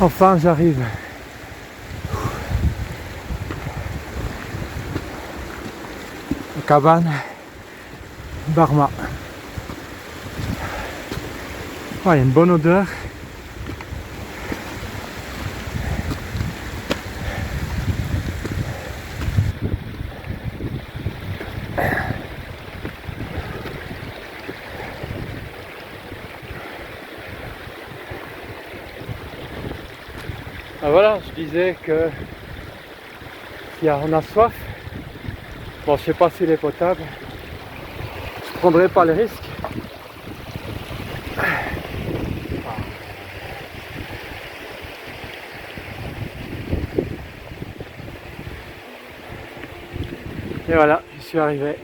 Enfin j'arrive. La cabane Barma. Oh, il y a une bonne odeur. Ah voilà, je disais que si on a soif, bon je sais pas s'il est potable, je prendrai pas le risque. Et voilà, je suis arrivé.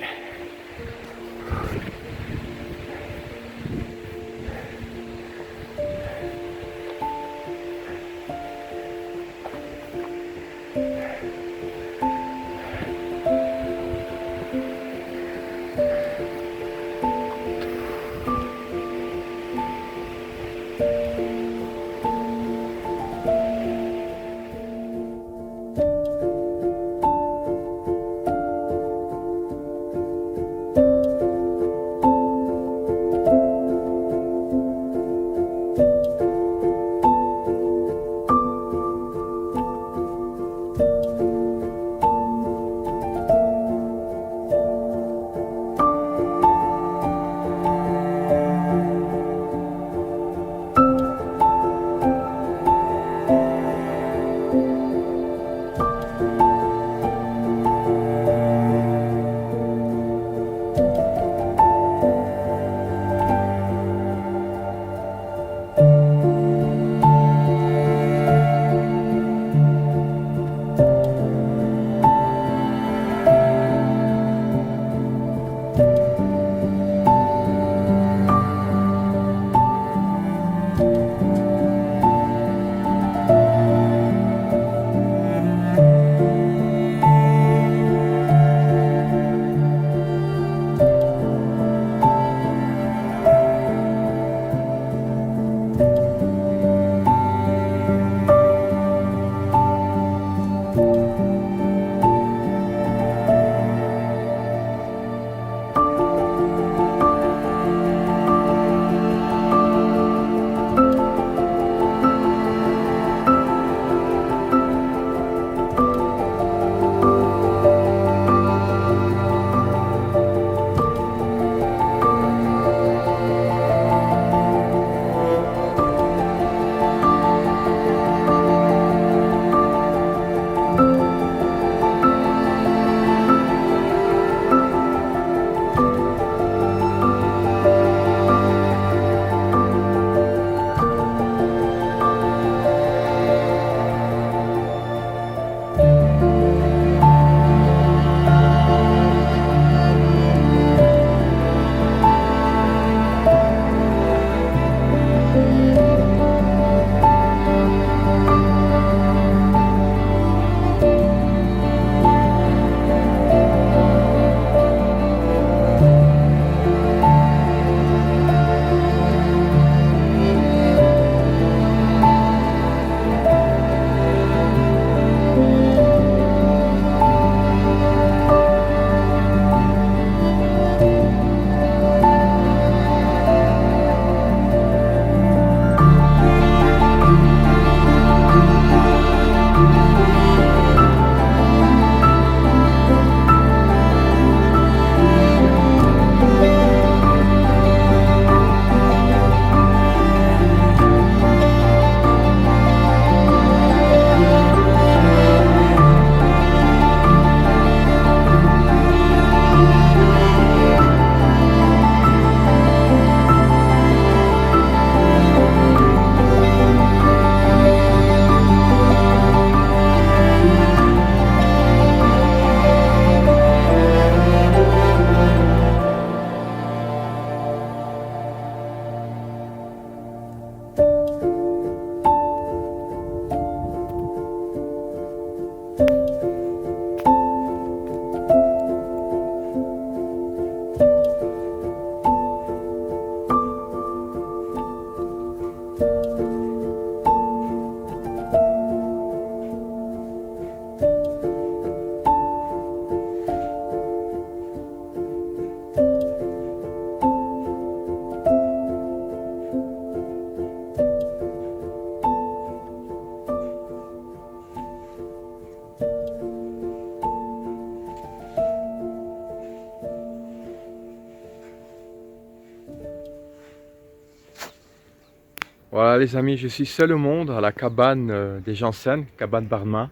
Voilà les amis, je suis seul au monde à la cabane des Janssen, cabane Barma.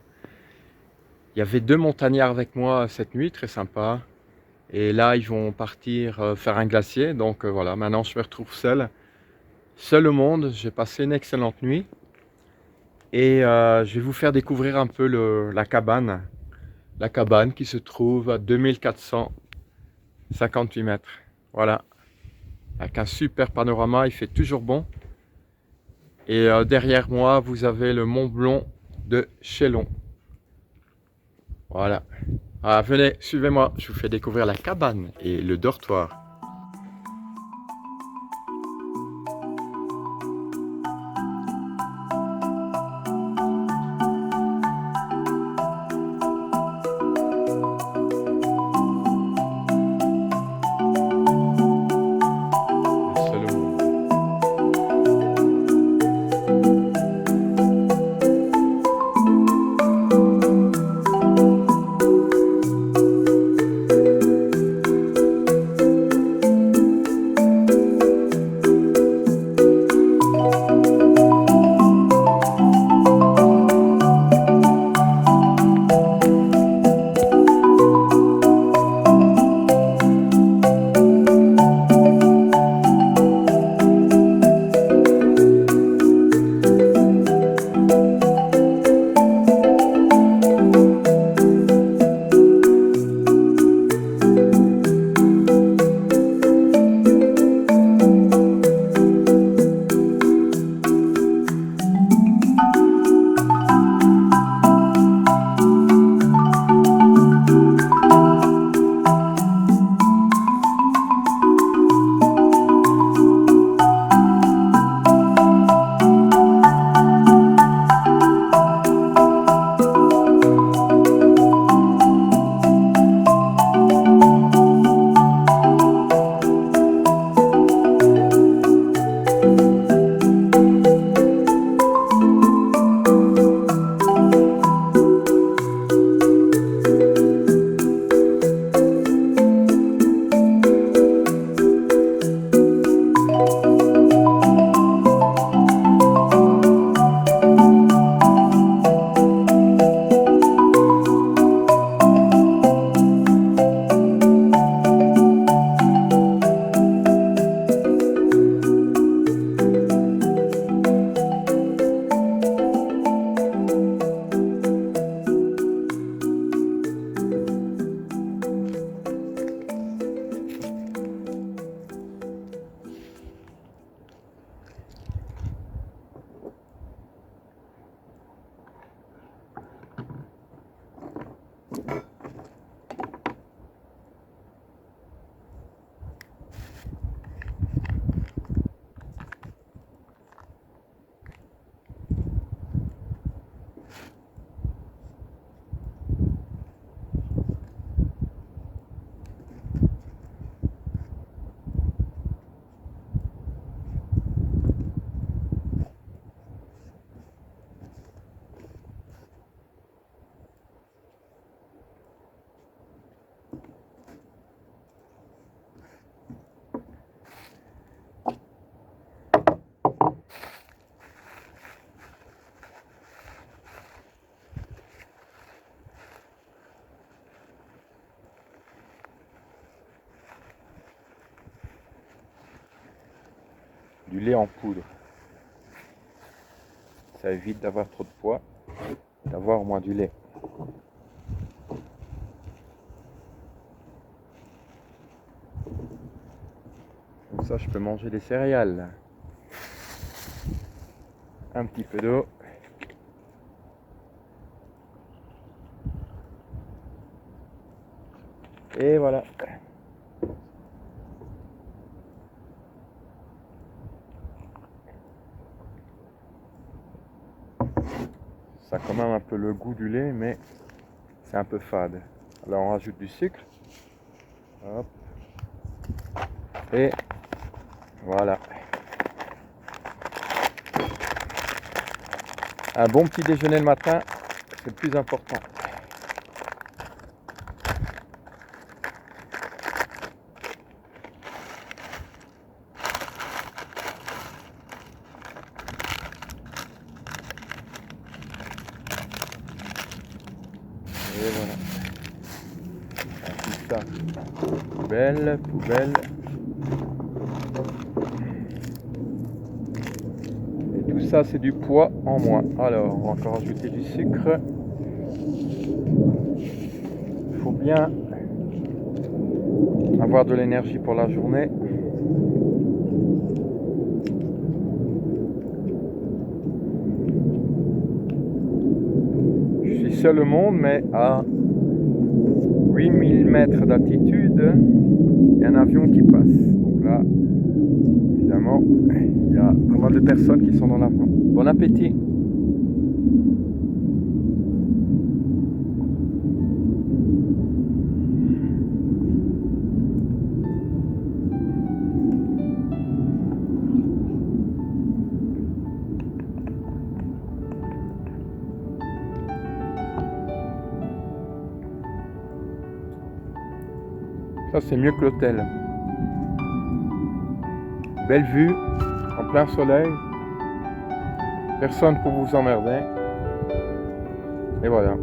Il y avait 2 montagnards avec moi cette nuit, très sympa. Et là, ils vont partir faire un glacier. Donc voilà, maintenant je me retrouve seul. Seul au monde, j'ai passé une excellente nuit. Et je vais vous faire découvrir un peu la cabane. La cabane qui se trouve à 2458 mètres. Voilà, avec un super panorama, il fait toujours bon. Et derrière moi, vous avez le Mont Blanc de Chélon. Voilà. Ah, venez, suivez-moi, je vous fais découvrir la cabane et le dortoir. Le seul au monde. Du lait en poudre. Ça évite d'avoir trop de poids, d'avoir au moins du lait. Comme ça, je peux manger des céréales. Un petit peu d'eau. Et voilà. Ça a quand même un peu le goût du lait, mais c'est un peu fade. Alors on rajoute du sucre. Hop. Et voilà. Un bon petit déjeuner le matin, c'est le plus important. ça? Poubelle, poubelle. Et tout ça, c'est du poids en moins. Alors, on va encore ajouter du sucre. Il faut bien avoir de l'énergie pour la journée. Je suis seul au monde, mais à 8000 mètres d'altitude, il y a un avion qui passe. Donc là, évidemment, il y a pas mal de personnes qui sont dans l'avion. Bon appétit! Ça, c'est mieux que l'hôtel. Belle vue, en plein soleil. Personne pour vous emmerder. Et voilà.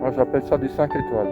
Moi, j'appelle ça du 5 étoiles.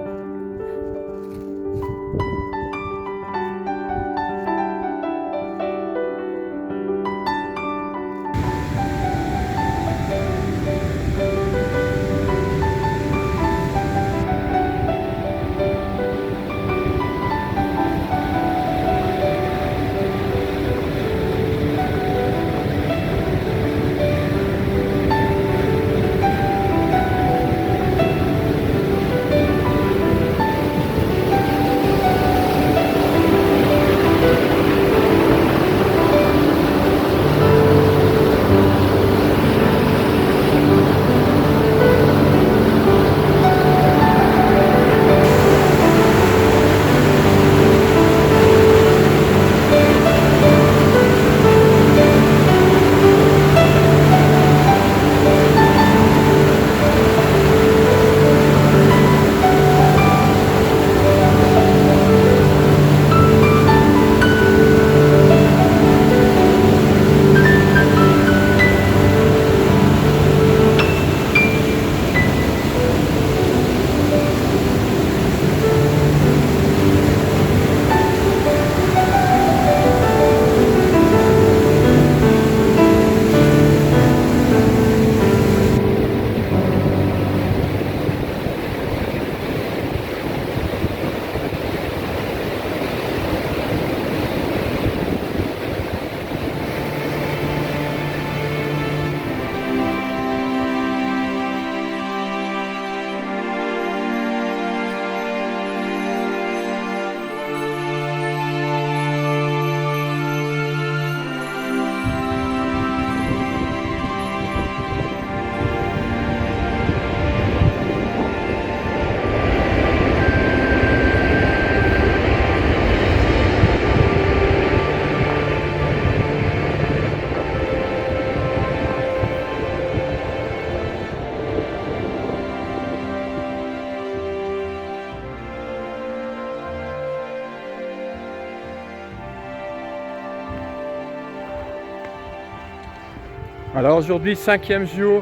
Alors aujourd'hui, 5e jour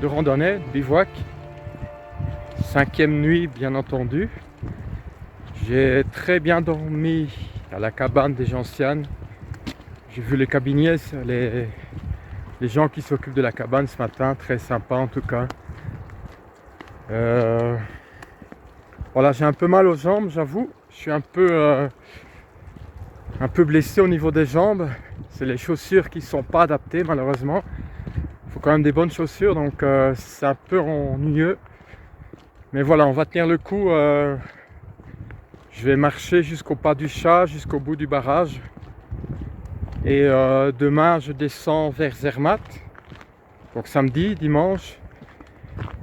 de randonnée, bivouac. 5e nuit, bien entendu. J'ai très bien dormi à la cabane des Gentianes. J'ai vu les cabiniers, les gens qui s'occupent de la cabane ce matin, très sympa en tout cas. Voilà, j'ai un peu mal aux jambes, j'avoue. Je suis un peu blessé au niveau des jambes. C'est les chaussures qui ne sont pas adaptées malheureusement. Il faut quand même des bonnes chaussures, donc c'est un peu ennuyeux. Mais voilà, on va tenir le coup. Je vais marcher jusqu'au pas du chat, jusqu'au bout du barrage. Et demain, je descends vers Zermatt. Donc samedi, dimanche.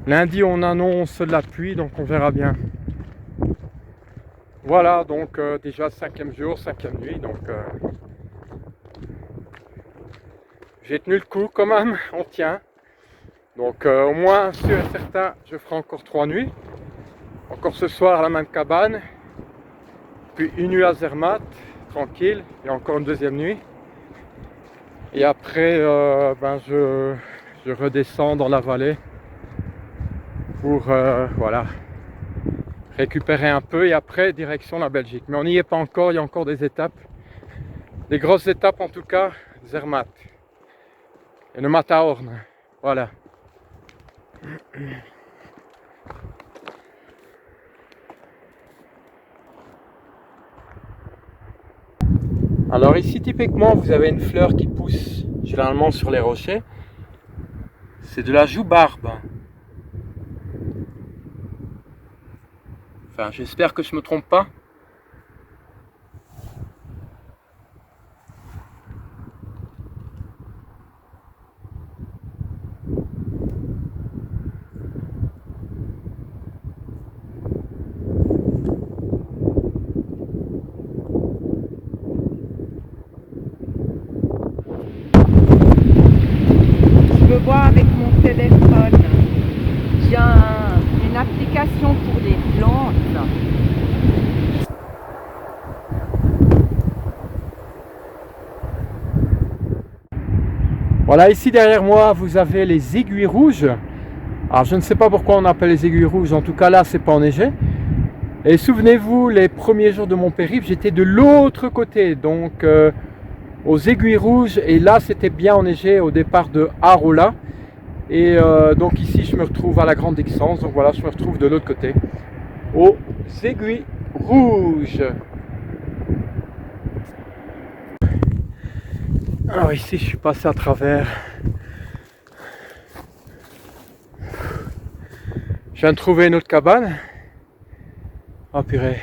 Lundi, on annonce de la pluie, donc on verra bien. Voilà, donc déjà 5e jour, 5e nuit. Donc j'ai tenu le coup quand même, on tient. Donc au moins, sûr et certain, je ferai encore 3 nuits. Encore ce soir à la même cabane. Puis une nuit à Zermatt, tranquille. Et encore une 2e nuit. Et après, je redescends dans la vallée pour voilà, récupérer un peu et après direction la Belgique. Mais on n'y est pas encore, il y a encore des étapes. Des grosses étapes en tout cas, Zermatt et le Matterhorn. Voilà. Alors ici typiquement vous avez une fleur qui pousse généralement sur les rochers. C'est de la joubarbe. Enfin j'espère que je me trompe pas. Je veux voir avec mon téléphone. J'ai une application pour les plantes. Voilà, ici derrière moi vous avez les aiguilles rouges. Alors je ne sais pas pourquoi on appelle les aiguilles rouges, en tout cas là c'est pas enneigé. Et souvenez-vous, les premiers jours de mon périple, j'étais de l'autre côté, donc aux aiguilles rouges, et là c'était bien enneigé au départ de Arola. Et donc ici je me retrouve à la Grande Dixence, donc voilà, je me retrouve de l'autre côté, aux aiguilles rouges. Alors ici je suis passé à travers. Je viens de trouver une autre cabane. Oh purée.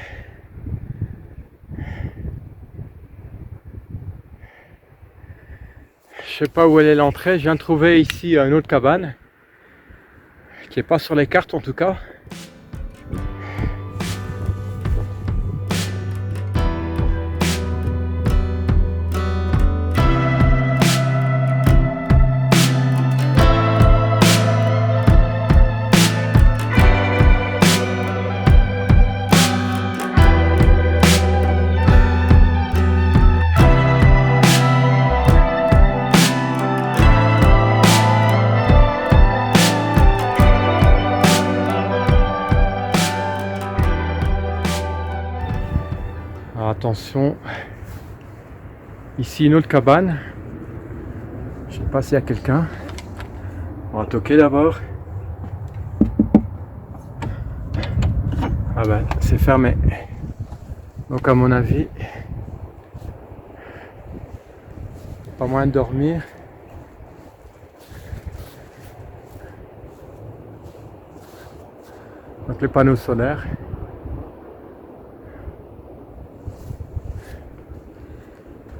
Je sais pas où elle est l'entrée. Je viens de trouver ici une autre cabane qui est pas sur les cartes en tout cas. Alors attention, ici une autre cabane. Je sais pas s'il y a quelqu'un. On va toquer d'abord. Ah ben c'est fermé. Donc à mon avis, pas moyen de dormir. Donc les panneaux solaires.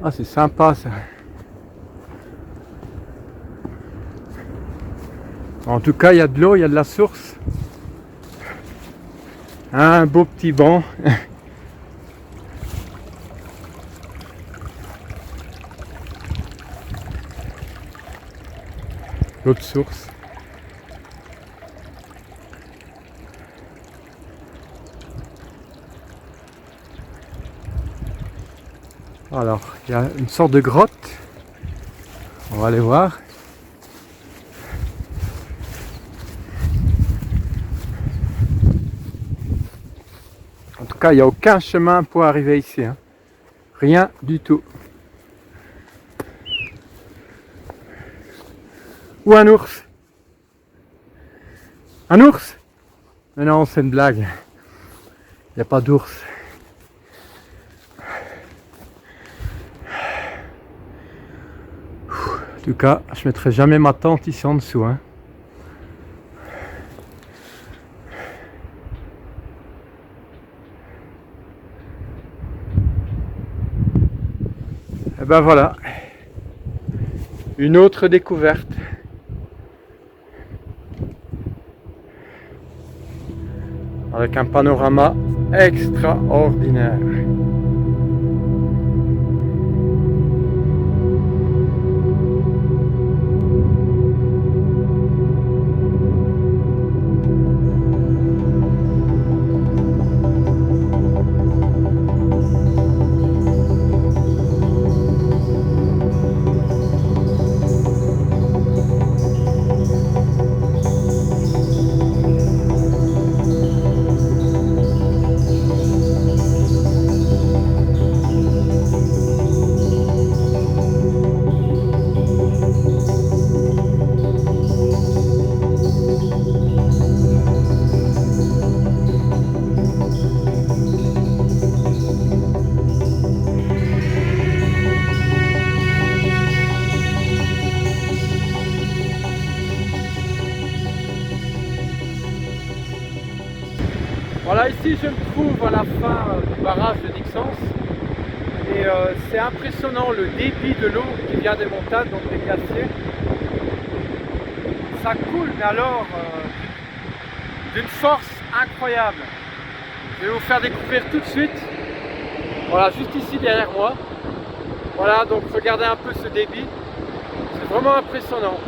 Ah c'est sympa ça. En tout cas il y a de l'eau, il y a de la source. Un beau petit banc. L'eau de source. Alors, il y a une sorte de grotte. On va aller voir. En tout cas, il n'y a aucun chemin pour arriver ici. Hein. Rien du tout. Ou un ours. Un ours? Mais non, c'est une blague. Il n'y a pas d'ours. En tout cas, je ne mettrai jamais ma tente ici en dessous. Hein. Et ben voilà. Une autre découverte. Avec un panorama extraordinaire. ici je me trouve à la fin du barrage de Dixence et c'est impressionnant le débit de l'eau qui vient des montagnes, donc des glaciers. Ça coule, mais alors d'une force incroyable. Je vais vous faire découvrir tout de suite. Voilà, juste ici derrière moi. Voilà, donc regardez un peu ce débit. C'est vraiment impressionnant.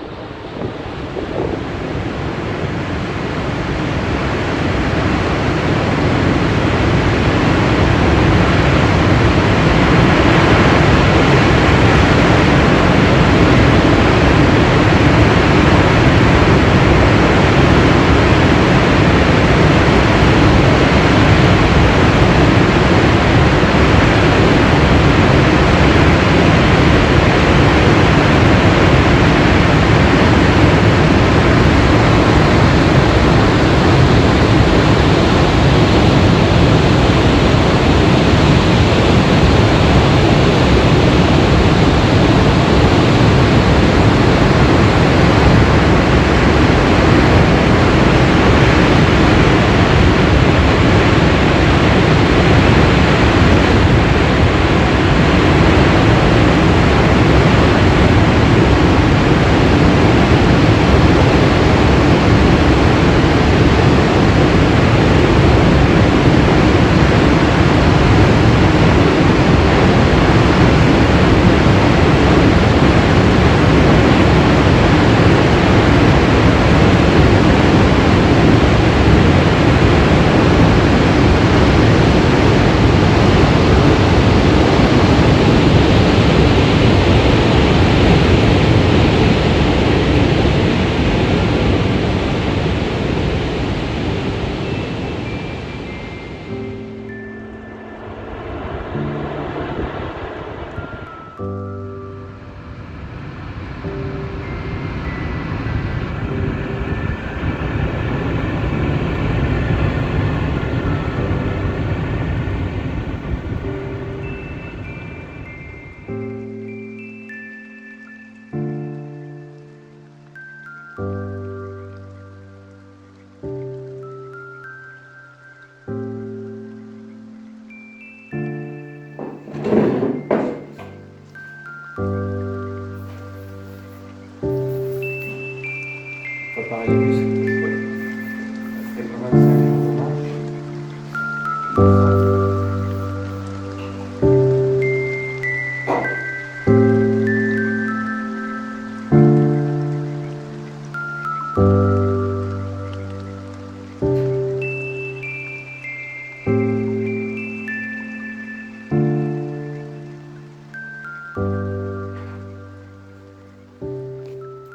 Préparer les bus. Ça fait pas mal 5 jours de marche.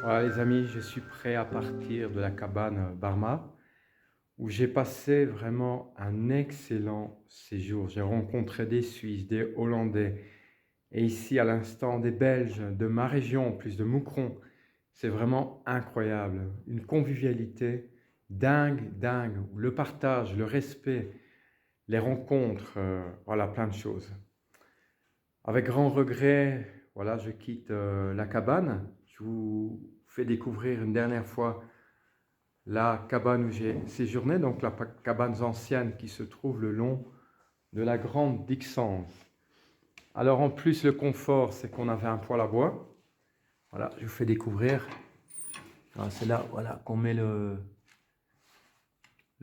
Voilà les amis, je suis prêt à partir de la cabane Barma, où j'ai passé vraiment un excellent séjour. J'ai rencontré des Suisses, des Hollandais, et ici à l'instant des Belges de ma région, plus de Moucron. C'est vraiment incroyable, une convivialité dingue, dingue, le partage, le respect, les rencontres, voilà, plein de choses. Avec grand regret, voilà, je quitte la cabane. Je vous fais découvrir une dernière fois la cabane où j'ai séjourné, donc la cabane ancienne qui se trouve le long de la grande Dixence. Alors en plus, le confort, c'est qu'on avait un poêle à bois. Voilà, je vous fais découvrir. C'est là, voilà, qu'on met le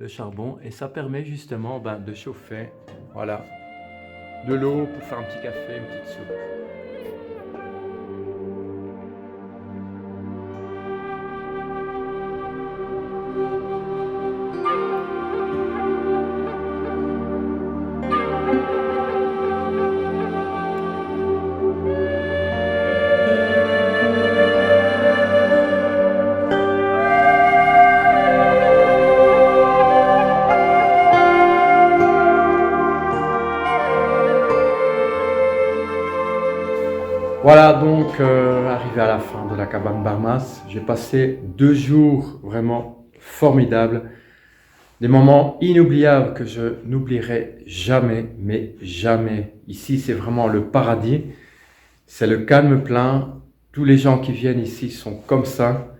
charbon et ça permet justement de chauffer, voilà, de l'eau pour faire un petit café, une petite soupe. Voilà donc arrivé à la fin de la cabane Barmas. J'ai passé 2 jours vraiment formidables, des moments inoubliables que je n'oublierai jamais, mais jamais. Ici c'est vraiment le paradis, c'est le calme plein. Tous les gens qui viennent ici sont comme ça.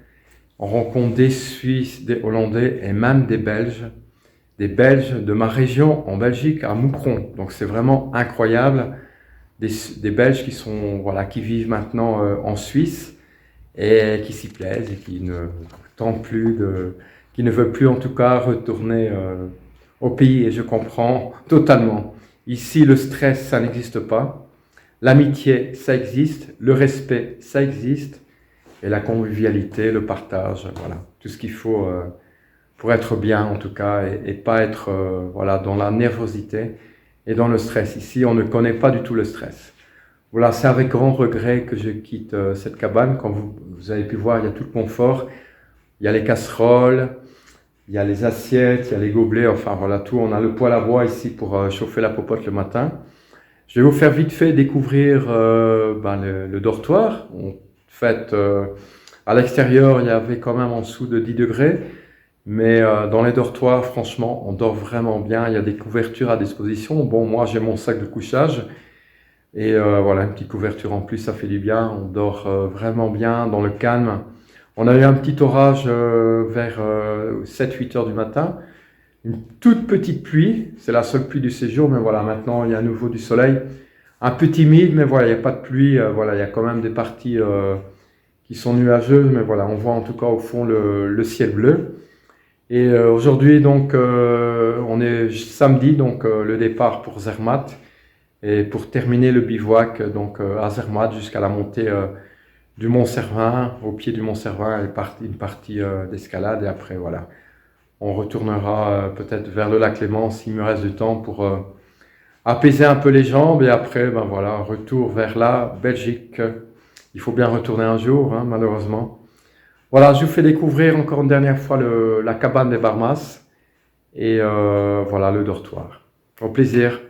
On rencontre des Suisses, des Hollandais et même des Belges. des Belges de ma région en Belgique, à Moucron. Donc c'est vraiment incroyable. Des Belges qui sont, voilà, qui vivent maintenant en Suisse et qui s'y plaisent et qui ne tentent plus qui ne veulent plus en tout cas retourner au pays. Et je comprends totalement. Ici, le stress, ça n'existe pas. L'amitié, ça existe. Le respect, ça existe. Et la convivialité, le partage, voilà, tout ce qu'il faut pour être bien en tout cas et pas être voilà, dans la nervosité et dans le stress. Ici, on ne connaît pas du tout le stress. Voilà, c'est avec grand regret que je quitte cette cabane. Comme vous avez pu voir, il y a tout le confort. Il y a les casseroles, il y a les assiettes, il y a les gobelets, enfin voilà tout. On a le poêle à bois ici pour chauffer la popote le matin. Je vais vous faire vite fait découvrir le dortoir. En fait, à l'extérieur, il y avait quand même en dessous de 10 degrés. Mais dans les dortoirs, franchement, on dort vraiment bien. Il y a des couvertures à disposition. Bon, moi, j'ai mon sac de couchage. Et voilà, une petite couverture en plus, ça fait du bien. On dort vraiment bien, dans le calme. On a eu un petit orage vers 7-8 heures du matin. Une toute petite pluie. C'est la seule pluie du séjour. Mais voilà, maintenant, il y a à nouveau du soleil. Un peu timide, mais voilà, il n'y a pas de pluie. Voilà, il y a quand même des parties qui sont nuageuses. Mais voilà, on voit en tout cas au fond le ciel bleu. Et aujourd'hui, donc, on est samedi, donc le départ pour Zermatt. Et pour terminer le bivouac, donc à Zermatt jusqu'à la montée du Mont Cervin, au pied du Mont Cervin, une partie d'escalade. Et après, voilà, on retournera peut-être vers le lac Léman s'il me reste du temps pour apaiser un peu les jambes. Et après, ben voilà, retour vers la Belgique. Il faut bien retourner un jour, hein, malheureusement. Voilà, je vous fais découvrir encore une dernière fois la cabane des Barmas et voilà le dortoir. Au plaisir.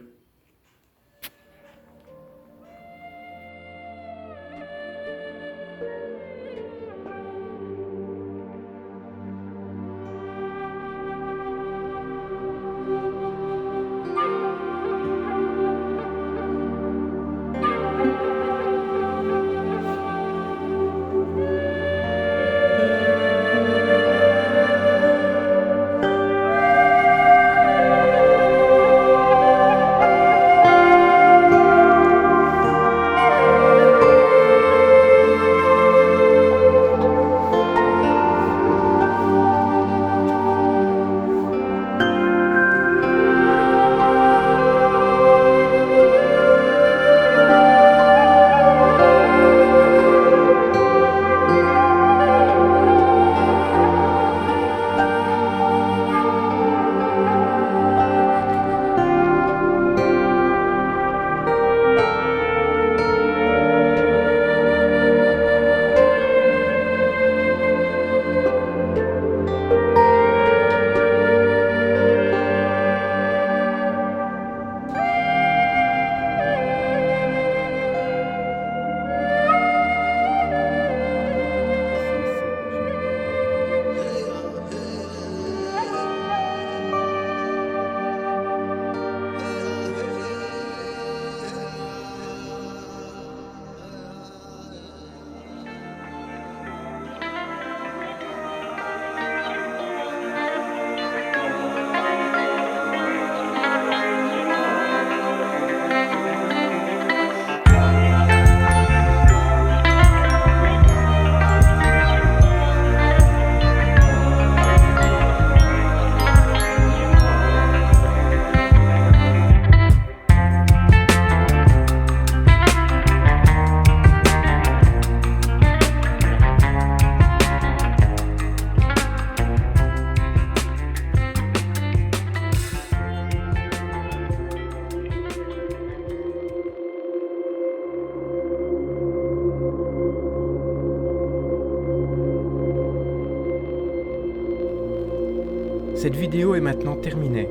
Cette vidéo est maintenant terminée.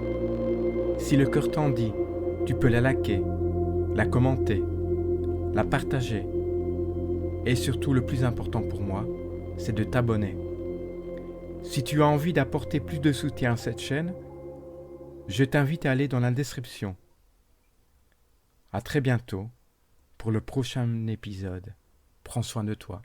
Si le cœur t'en dit, tu peux la liker, la commenter, la partager. Et surtout, le plus important pour moi, c'est de t'abonner. Si tu as envie d'apporter plus de soutien à cette chaîne, je t'invite à aller dans la description. À très bientôt pour le prochain épisode. Prends soin de toi.